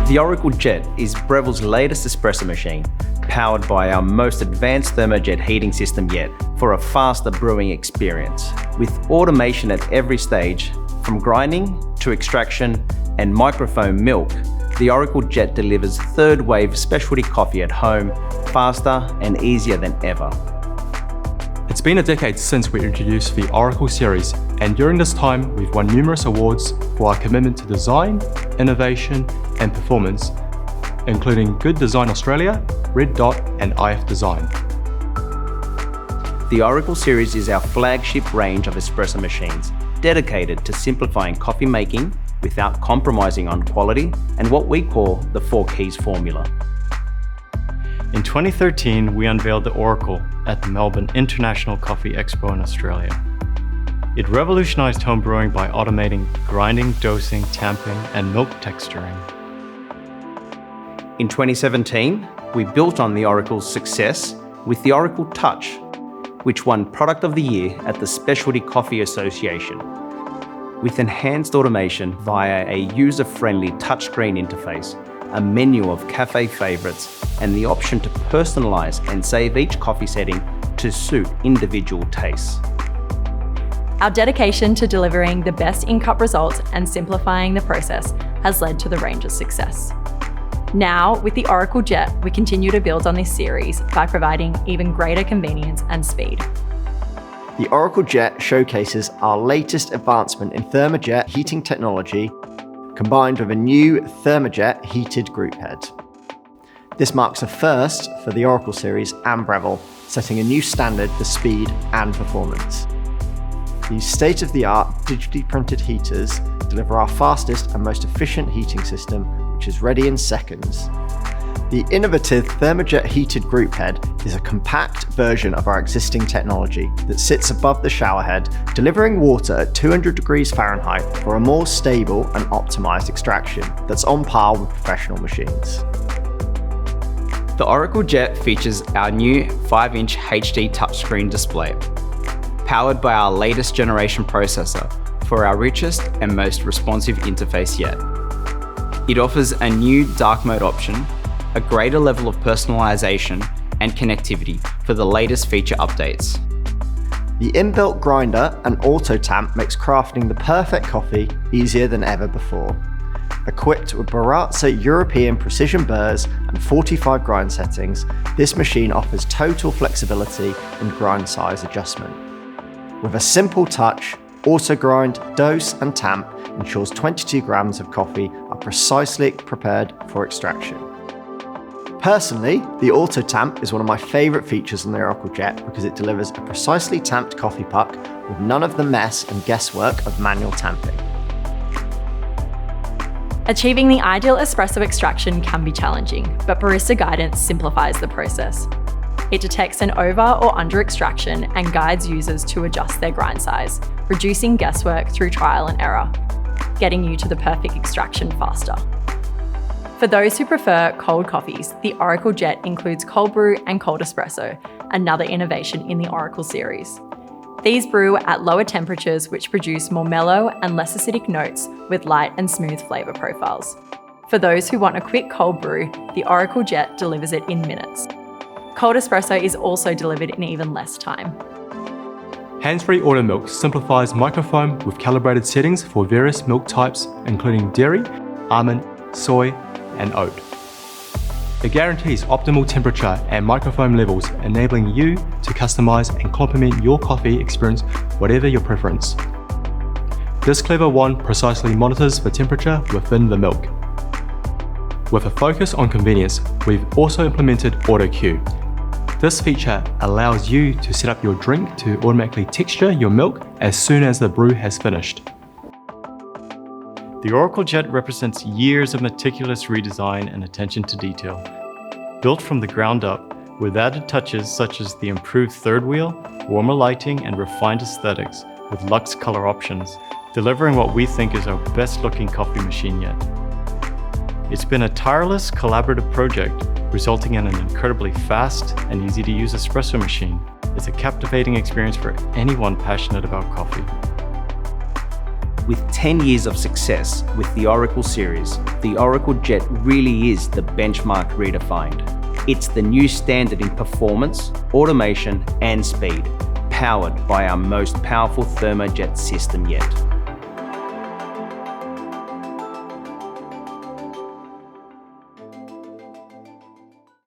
The Oracle Jet is Breville's latest espresso machine, powered by our most advanced ThermoJet heating system yet for a faster brewing experience. With automation at every stage, from grinding to extraction and microfoam milk, the Oracle Jet delivers third-wave specialty coffee at home, faster and easier than ever. It's been a decade since we introduced the Oracle series, and during this time we've won numerous awards for our commitment to design, innovation and performance, including Good Design Australia, Red Dot and IF Design. The Oracle series is our flagship range of espresso machines, dedicated to simplifying coffee making without compromising on quality and what we call the 4 keys formula. In 2013, we unveiled the Oracle at the Melbourne International Coffee Expo in Australia. It revolutionized home brewing by automating grinding, dosing, tamping, and milk texturing. In 2017, we built on the Oracle's success with the Oracle Touch, which won Product of the Year at the Specialty Coffee Association. With enhanced automation via a user-friendly touchscreen interface, a menu of cafe favorites, and the option to personalize and save each coffee setting to suit individual tastes. Our dedication to delivering the best in-cup results and simplifying the process has led to the range's success. Now, with the Oracle Jet, we continue to build on this series by providing even greater convenience and speed. The Oracle Jet showcases our latest advancement in ThermoJet heating technology, combined with a new ThermoJet heated group head. This marks a first for the Oracle series and Breville, setting a new standard for speed and performance. These state-of-the-art digitally printed heaters deliver our fastest and most efficient heating system, which is ready in seconds. The innovative ThermoJet heated group head is a compact version of our existing technology that sits above the shower head, delivering water at 200 degrees Fahrenheit for a more stable and optimized extraction that's on par with professional machines. The Oracle Jet features our new 5-inch HD touchscreen display, powered by our latest generation processor for our richest and most responsive interface yet. It offers a new dark mode option, a greater level of personalization and connectivity for the latest feature updates. The inbuilt grinder and auto tamp makes crafting the perfect coffee easier than ever before. Equipped with Barista European precision burrs and 45 grind settings, this machine offers total flexibility in grind size adjustment. With a simple touch, auto grind, dose and tamp ensures 22 grams of coffee are precisely prepared for extraction. Personally, the Auto Tamp is one of my favourite features on the Oracle Jet because it delivers a precisely tamped coffee puck with none of the mess and guesswork of manual tamping. Achieving the ideal espresso extraction can be challenging, but Barista Guidance simplifies the process. It detects an over or under extraction and guides users to adjust their grind size, reducing guesswork through trial and error, getting you to the perfect extraction faster. For those who prefer cold coffees, the Oracle Jet includes cold brew and cold espresso, another innovation in the Oracle series. These brew at lower temperatures, which produce more mellow and less acidic notes with light and smooth flavour profiles. For those who want a quick cold brew, the Oracle Jet delivers it in minutes. Cold espresso is also delivered in even less time. Hands-free auto milk simplifies microfoam with calibrated settings for various milk types, including dairy, almond, soy, and oat. It guarantees optimal temperature and microfoam levels, enabling you to customize and complement your coffee experience whatever your preference. This clever wand precisely monitors the temperature within the milk. With a focus on convenience, we've also implemented Auto Queue. This feature allows you to set up your drink to automatically texture your milk as soon as the brew has finished. The Oracle Jet represents years of meticulous redesign and attention to detail. Built from the ground up, with added touches such as the improved third wheel, warmer lighting, and refined aesthetics with luxe color options, delivering what we think is our best looking coffee machine yet. It's been a tireless, collaborative project, resulting in an incredibly fast and easy to use espresso machine. It's a captivating experience for anyone passionate about coffee. With 10 years of success with the Oracle series, the Oracle Jet really is the benchmark redefined. It's the new standard in performance, automation, and speed, powered by our most powerful ThermoJet system yet.